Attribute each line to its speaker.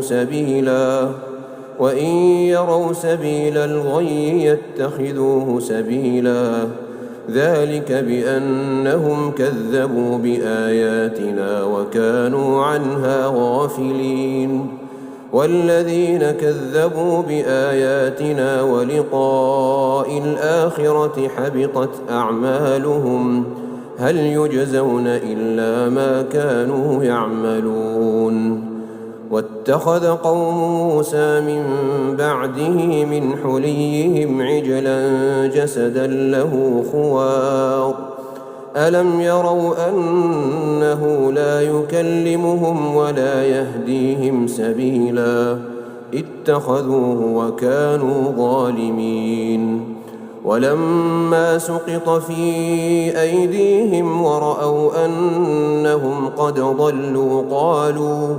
Speaker 1: سبيلا وإن يروا سبيل الغي يتخذوه سبيلا ذلك بأنهم كذبوا بآياتنا وكانوا عنها غافلين والذين كذبوا بآياتنا ولقاء الآخرة حبطت أعمالهم هل يجزون إلا ما كانوا يعملون واتخذ قوم موسى من بعده من حليهم عجلا جسدا له خوار ألم يروا أنه لا يكلمهم ولا يهديهم سبيلا اتخذوه وكانوا ظالمين ولما سقط في أيديهم ورأوا أنهم قد ضلوا قالوا